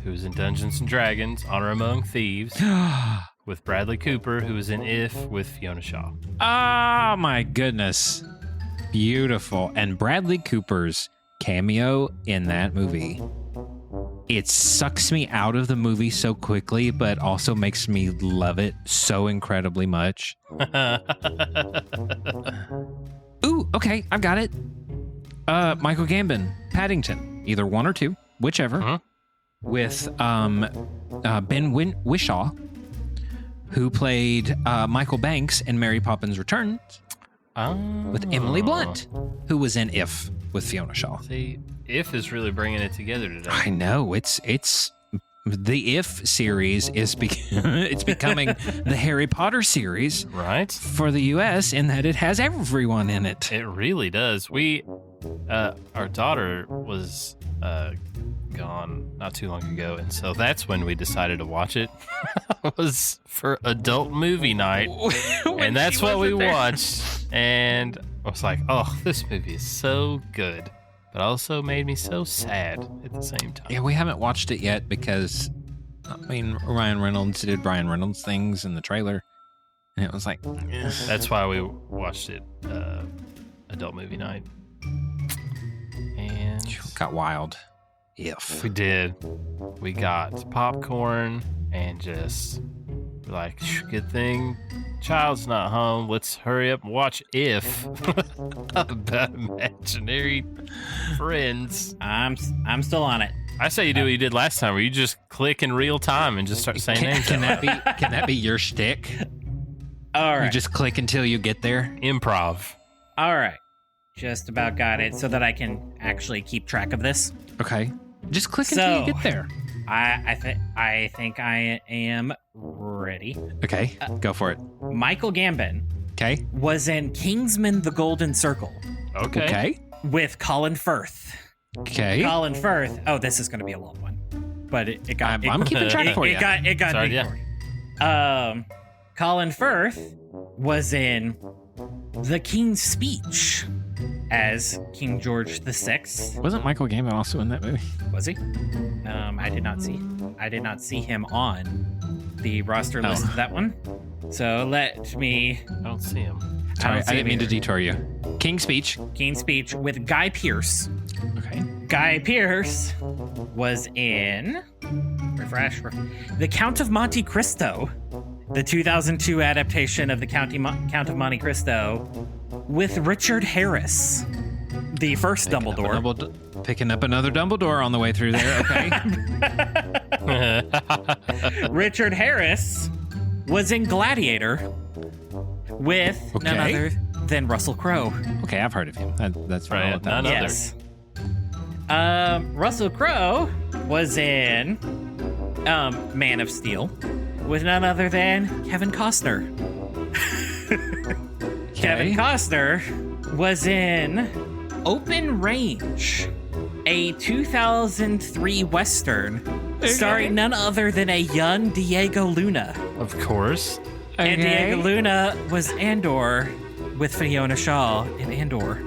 who was in Dungeons & Dragons, Honor Among Thieves. With Bradley Cooper, who was in If with Fiona Shaw. Oh, my goodness. Beautiful. And Bradley Cooper's cameo in that movie, it sucks me out of the movie so quickly, but also makes me love it so incredibly much. Ooh, okay, I've got it. Michael Gambon, Paddington, either 1 or 2, whichever, with Ben Whishaw, who played Michael Banks in Mary Poppins Returns, with Emily Blunt, who was in If with Fiona Shaw. See, If is really bringing it together today. I know, it's the If series is it's becoming the Harry Potter series, right, for the U.S. in that it has everyone in it. It really does. We, our daughter was gone not too long ago, and so that's when we decided to watch it. It was for adult movie night, and that's what we watched. And I was like, "Oh, this movie is so good." But also made me so sad at the same time. Yeah, we haven't watched it yet because, I mean, Ryan Reynolds did Ryan Reynolds things in the trailer, and it was like, eh. That's why we watched it adult movie night. And got wild. If we did, we got popcorn and just like, good thing child's not home. Let's hurry up and watch If about imaginary friends. I'm still on it. I say you do what you did last time, where you just click in real time and just start saying names. Can that be your shtick? All right. You just click until you get there. Improv. All right. Just about got it, so that I can actually keep track of this. Okay. Just click until you get there. I think I am ready. Okay, go for it. Michael Gambon. Okay. Was in Kingsman: The Golden Circle. Okay. With Colin Firth. Okay. Colin Firth. Oh, this is going to be a long one, but it got. I'm keeping track for you. It got Sorry, big for you. Colin Firth was in The King's Speech as King George VI. Wasn't Michael Gambon also in that movie? Was he? I did not see him on the roster list of that one. So let me. I don't see him. Sorry, I didn't mean to detour you. King's Speech. King's Speech with Guy Pearce. Okay. Guy Pearce was in The Count of Monte Cristo, the 2002 adaptation of the Count of Monte Cristo, with Richard Harris, the first Dumbledore. Picking up another Dumbledore on the way through there. Okay. Richard Harris was in Gladiator with none other than Russell Crowe. Okay, I've heard of him. That's right. Yes. Russell Crowe was in Man of Steel with none other than Kevin Costner. Kevin Costner was in Open Range, a 2003 Western starring none other than a young Diego Luna. Of course. And Diego Luna was Andor with Fiona Shaw in Andor.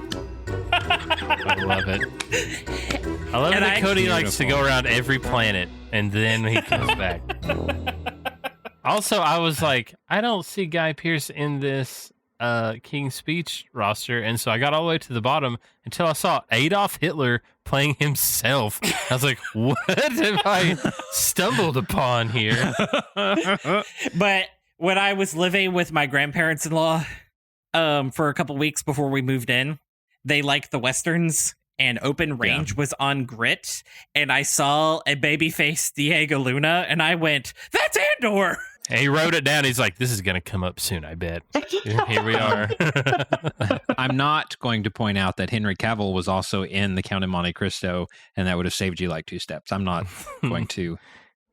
I love it. I love that Cody likes to go around every planet and then he comes back. Also, I was like, I don't see Guy Pearce in this King's Speech roster, and so I got all the way to the bottom until I saw Adolf Hitler playing himself. I was like, what have I stumbled upon here? But when I was living with my grandparents-in-law for a couple weeks before we moved in, they liked the Westerns, and Open Range was on Grit, and I saw a babyface Diego Luna, and I went, that's Andor! And he wrote it down. He's like, this is going to come up soon, I bet. Here we are. I'm not going to point out that Henry Cavill was also in The Count of Monte Cristo, and that would have saved you like 2 steps. I'm not going to.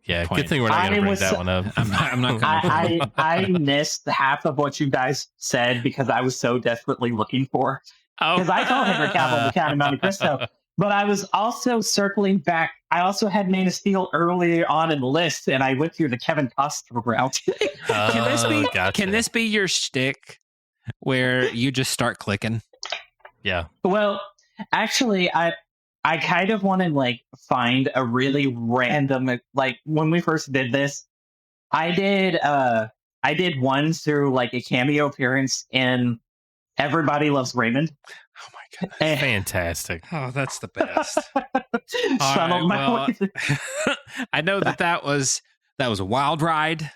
Yeah, good thing we're not going to bring that one up. I'm not going to. I missed half of what you guys said because I was so desperately looking for. Because I call Henry Cavill The Count of Monte Cristo. But I was also circling back. I also had Man of Steel earlier on in the list, and I went through the Kevin Costner route. Can this be your shtick where you just start clicking? Yeah. Well, actually, I kind of want to find a really random, when we first did this, I did one through a cameo appearance in Everybody Loves Raymond. Oh my God. Fantastic. Oh, that's the best. Funneled my way through. I know that was a wild ride.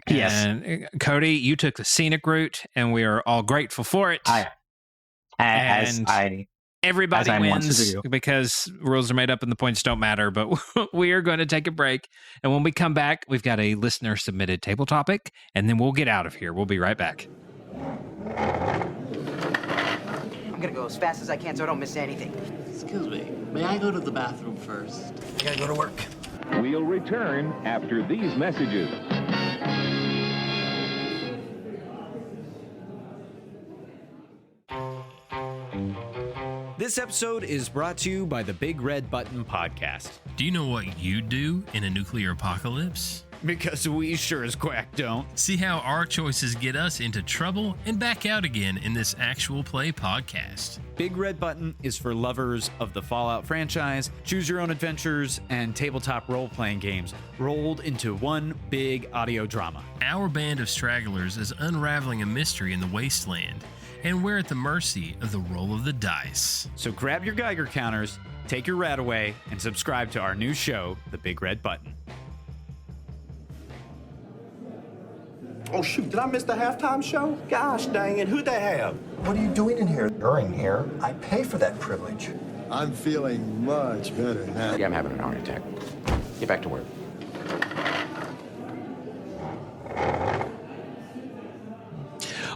Yes. And Cody, you took the scenic route, and we are all grateful for it. Everybody wins because rules are made up and the points don't matter. But we are going to take a break, and when we come back, we've got a listener submitted table topic, and then we'll get out of here. We'll be right back. I'm gonna go as fast as I can so I don't miss anything. Excuse me, may I go to the bathroom first? I gotta go to work. We'll return after these messages. This episode is brought to you by the Big Red Button Podcast. Do you know what you'd do in a nuclear apocalypse? Because we sure as quack don't. See how our choices get us into trouble and back out again in this actual play podcast. Big Red Button is for lovers of the Fallout franchise, choose your own adventures, and tabletop role-playing games rolled into one big audio drama. Our band of stragglers is unraveling a mystery in the wasteland, and we're at the mercy of the roll of the dice. So grab your Geiger counters, take your rat away, and subscribe to our new show, The Big Red Button. Oh, shoot, did I miss the halftime show? Gosh dang it, who'd they have? What are you doing in here? During here, I pay for that privilege. I'm feeling much better now. Yeah, I'm having an heart attack. Get back to work.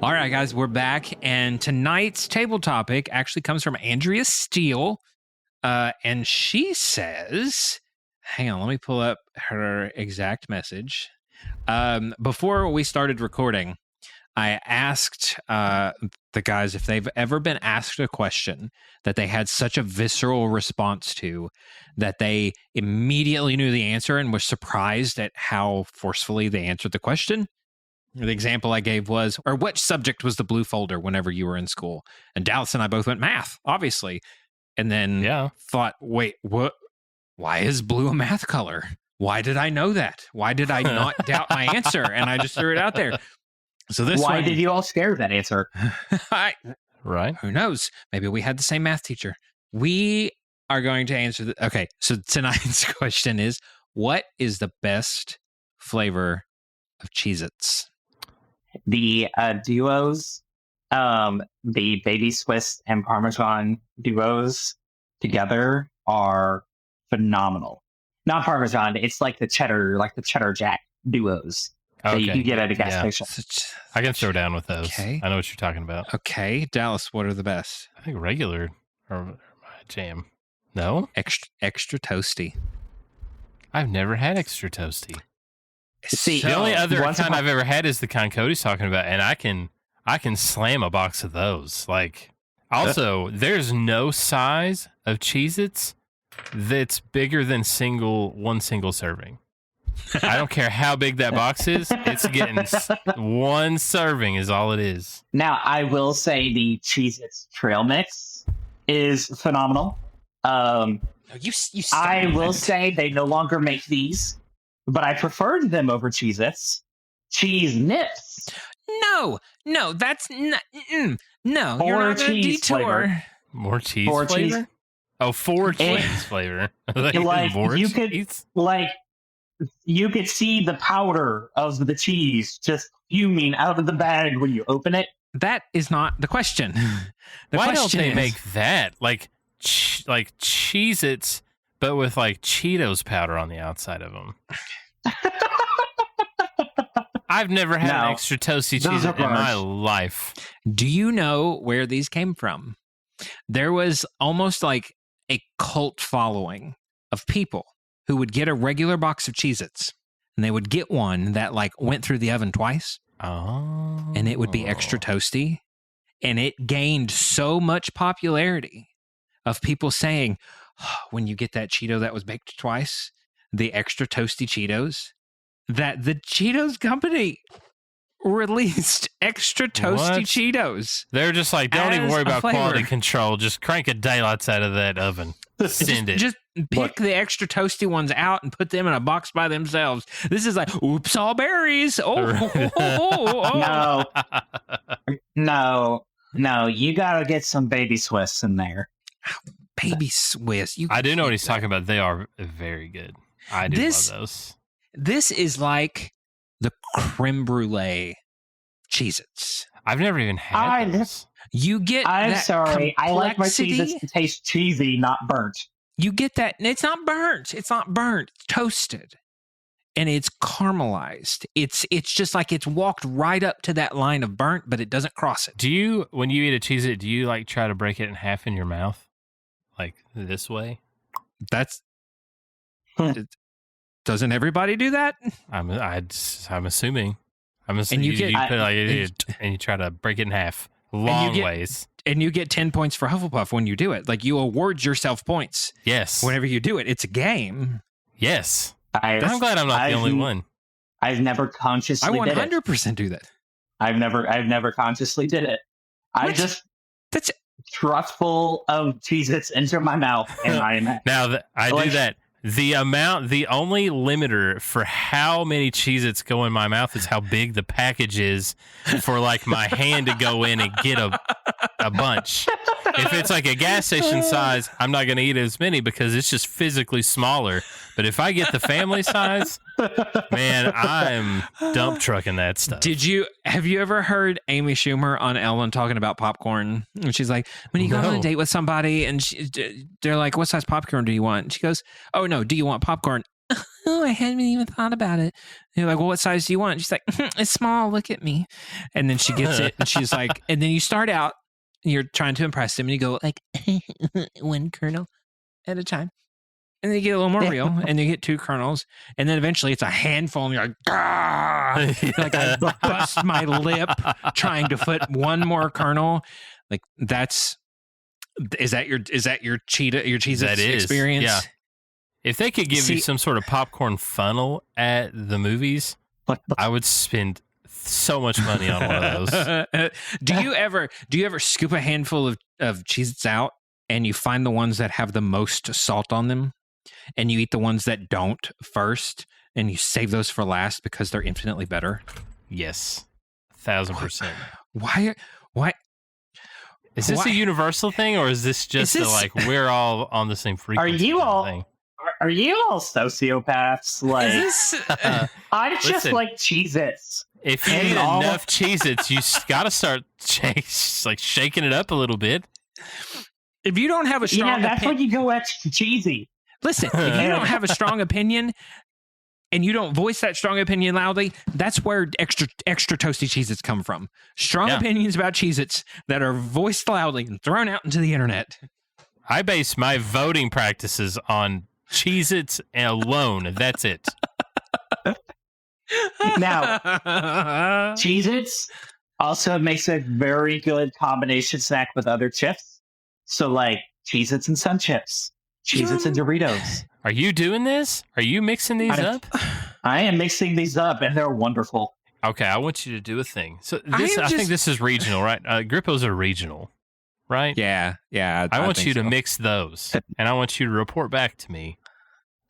All right, guys, we're back, and tonight's table topic actually comes from Andrea Steele, and she says, hang on, let me pull up her exact message. Before we started recording, I asked the guys if they've ever been asked a question that they had such a visceral response to that they immediately knew the answer and were surprised at how forcefully they answered the question. The example I gave was, or what subject was the blue folder whenever you were in school? And Dallas and I both went math, obviously. And then thought, wait, what? Why is blue a math color? Why did I know that? Why did I not doubt my answer? And I just threw it out there. So this Why did you all share that answer? Right. Who knows? Maybe we had the same math teacher. We are going to answer okay, so tonight's question is, what is the best flavor of Cheez-Its? The duos, the Baby Swiss and Parmesan duos together are phenomenal. Not Parmesan, it's like the cheddar Jack duos that you can get at a gas station. I can throw down with those. Okay. I know what you're talking about. Okay, Dallas, what are the best? I think regular or my jam. No? Extra toasty. I've never had extra toasty. See, the only other kind I've ever had is the kind Cody's talking about, and I can slam a box of those. Like, also, there's no size of Cheez-Its that's bigger than one single serving. I don't care how big that box is. It's getting one serving is all it is. Now, I will say the Cheez-Its trail mix is phenomenal. I will say they no longer make these, but I preferred them over Cheez-Its. Cheese Nips. No, that's not. No, or you're not going to detour. Flavor. More cheese flavor? Oh, 4 cheese flavor. You could see the powder of the cheese just fuming out of the bag when you open it. That is not the question. Why don't they make that like Cheez-Its, but with like Cheetos powder on the outside of them? I've never had an extra toasty Cheez-It in my life. Do you know where these came from? There was almost like a cult following of people who would get a regular box of Cheez-Its, and they would get one that like went through the oven twice. Oh. And it would be extra toasty. And it gained so much popularity of people saying, when you get that Cheeto that was baked twice, the extra toasty Cheetos, that the Cheetos company released extra toasty Cheetos. They're just like, don't even worry about quality control. Just crank a daylights out of that oven. Send it. Just pick the extra toasty ones out and put them in a box by themselves. This is like, oops, all berries. No. No, you gotta get some baby Swiss in there. Baby Swiss. I do know what he's talking about. They are very good. I do love those. This is like the creme brulee Cheez-Its. I've never even had those. You get I'm that sorry. I like my complexity. Cheez-Its to taste cheesy, not burnt. You get that. It's not burnt. It's toasted. And it's caramelized. It's just like it's walked right up to that line of burnt, but it doesn't cross it. Do you, when you eat a Cheez-It, do you like try to break it in half in your mouth? Like this way? Doesn't everybody do that? I'm assuming. I'm assuming And you you get- put and you try to break it in half. Long ways. And you get 10 points for Hufflepuff when you do it. Like you award yourself points. Yes. Whenever you do it. It's a game. Yes. I'm glad I'm not the only one. I've never consciously I did it. 100% do that. I've never consciously did it. I just trustful of Cheez-Its into my mouth, and I am Now I do that. The only limiter for how many Cheez-Its go in my mouth is how big the package is for like my hand to go in and get a bunch. If it's like a gas station size, I'm not going to eat as many because it's just physically smaller. But if I get the family size, man, I'm dump trucking that stuff. Have you ever heard Amy Schumer on Ellen talking about popcorn? And she's like, when you go on a date with somebody and they're like, what size popcorn do you want? And she goes, oh no, do you want popcorn? Oh, I hadn't even thought about it. And you're like, well, what size do you want? And she's like, it's small. Look at me. And then she gets it. And she's like, and then you start out, you're trying to impress them and you go like one kernel at a time. And then you get a little more real and you get 2 kernels. And then eventually it's a handful and you're like, ah! Like I bust my lip trying to put one more kernel. Like is that your Cheez-Its experience? Yeah. If they could give you some sort of popcorn funnel at the movies, I would spend so much money on one of those. Do you ever scoop a handful of Cheez-Its out and you find the ones that have the most salt on them and you eat the ones that don't first and you save those for last because they're infinitely better? Yes. 1,000%. Why is this a universal thing or is this just we're all on the same frequency? Are you all sociopaths? Like, I just like Cheez-Its. If you eat enough Cheez-Its, you got to start shaking it up a little bit. If you don't have a strong that's when you go extra cheesy. Listen, if you don't have a strong opinion and you don't voice that strong opinion loudly, that's where extra toasty Cheez-Its come from. Strong opinions about Cheez-Its that are voiced loudly and thrown out into the internet. I base my voting practices on Cheez-Its alone. That's it. Now, Cheez-Its also makes a very good combination snack with other chips. So, like, Cheez-Its and Sun Chips, Cheez-Its and Doritos. Are you doing this? Are you mixing these up? I am mixing these up, and they're wonderful. Okay, I want you to do a thing. So, I think this is regional, right? Grippos are regional, right? Yeah. I want you to mix those, and I want you to report back to me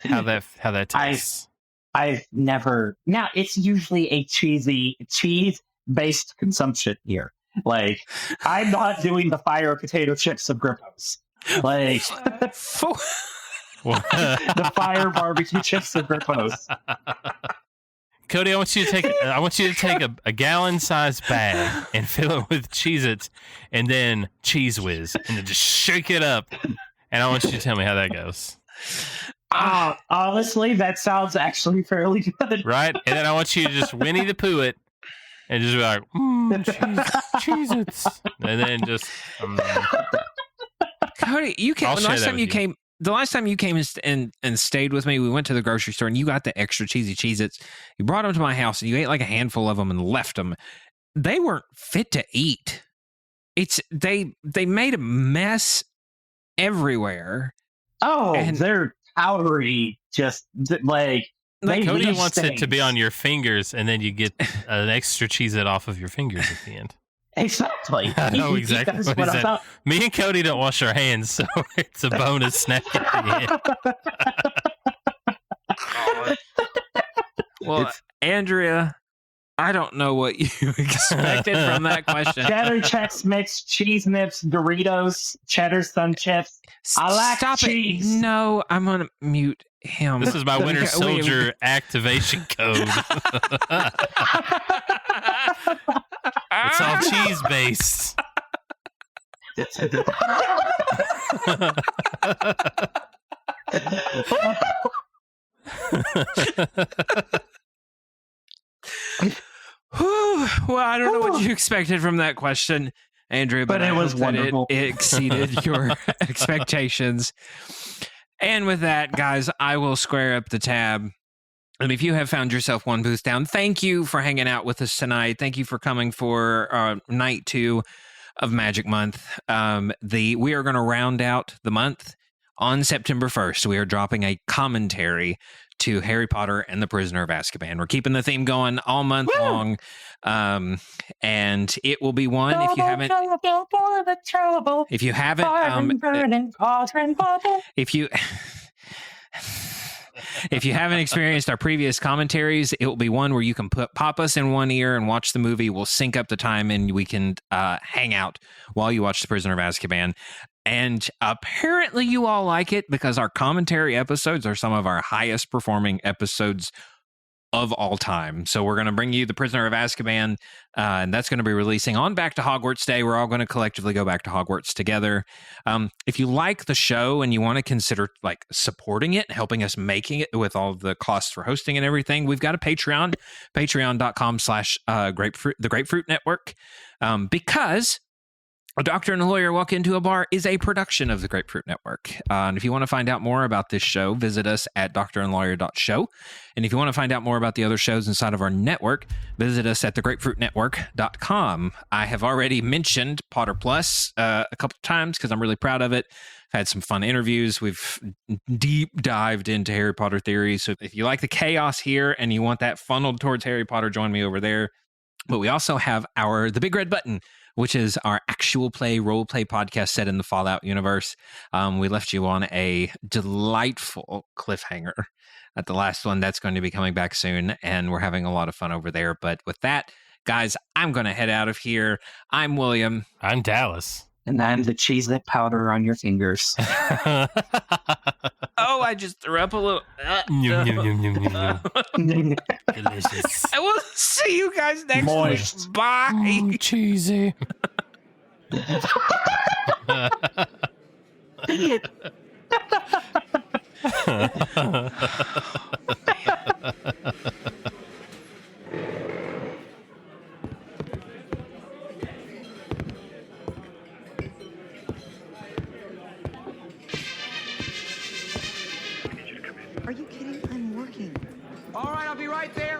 how that tastes. I've never. Now, it's usually a cheese-based consumption here. Like, I'm not doing the fire potato chips of Grippos. Like, the fire barbecue chips of Grippos. Cody, I want you to take a gallon-sized bag and fill it with Cheez-Its and then Cheez Whiz and then just shake it up. And I want you to tell me how that goes. Honestly, that sounds actually fairly good. Right? And then I want you to just Winnie the Pooh it and just be like, Cheez-Its. And then just... Cody, the last time you came and stayed with me, we went to the grocery store and you got the extra cheesy Cheez-Its. You brought them to my house and you ate like a handful of them and left them. They weren't fit to eat. They made a mess everywhere. Oh, and they're powdery. Just like Cody wants it to be on your fingers, and then you get an extra Cheez-It off of your fingers at the end. Exactly. I know exactly what he's saying. Me and Cody don't wash our hands, so it's a bonus snack at the end. Well, Andrea, I don't know what you expected from that question. Cheddar Chex Mix, Cheese Nips, Doritos, Cheddar Sun Chips. I like Stop cheese. it. No, I'm going to mute him. This is my Winter Soldier activation code. It's all cheese based. Well, I don't know what you expected from that question, Andrea, but it was wonderful. It exceeded your expectations. And with that, guys, I will square up the tab. And if you have found yourself one booth down, thank you for hanging out with us tonight. Thank you for coming for night 2 of Magic Month. We are going to round out the month on September 1st. We are dropping a commentary to Harry Potter and the Prisoner of Azkaban. We're keeping the theme going all month long. And it will be one if you haven't if you haven't experienced our previous commentaries, it will be one where you can pop us in one ear and watch the movie. We'll sync up the time and we can hang out while you watch The Prisoner of Azkaban. And apparently you all like it because our commentary episodes are some of our highest performing episodes of all time. So we're going to bring you The Prisoner of Azkaban, and that's going to be releasing on Back to Hogwarts Day. We're all going to collectively go back to Hogwarts together. If you like the show and you want to consider like supporting it, helping us making it with all the costs for hosting and everything, we've got a Patreon, patreon.com/grapefruit, the Grapefruit Network, because A Doctor and a Lawyer Walk Into a Bar is a production of the Grapefruit Network. And if you want to find out more about this show, visit us at drandlawyer.show. And if you want to find out more about the other shows inside of our network, visit us at thegrapefruitnetwork.com. I have already mentioned Potter Plus a couple of times because I'm really proud of it. I've had some fun interviews. We've deep dived into Harry Potter theory. So if you like the chaos here and you want that funneled towards Harry Potter, join me over there. But we also have The Big Red Button, which is our actual play, role play podcast set in the Fallout universe. We left you on a delightful cliffhanger at the last one. That's going to be coming back soon, and we're having a lot of fun over there. But with that, guys, I'm going to head out of here. I'm William. I'm Dallas. And I'm the Cheez-it powder on your fingers. Oh, I just threw up a little. Delicious. I will see you guys next week. Bye. Oh, cheesy. Are you kidding? I'm working. All right, I'll be right there.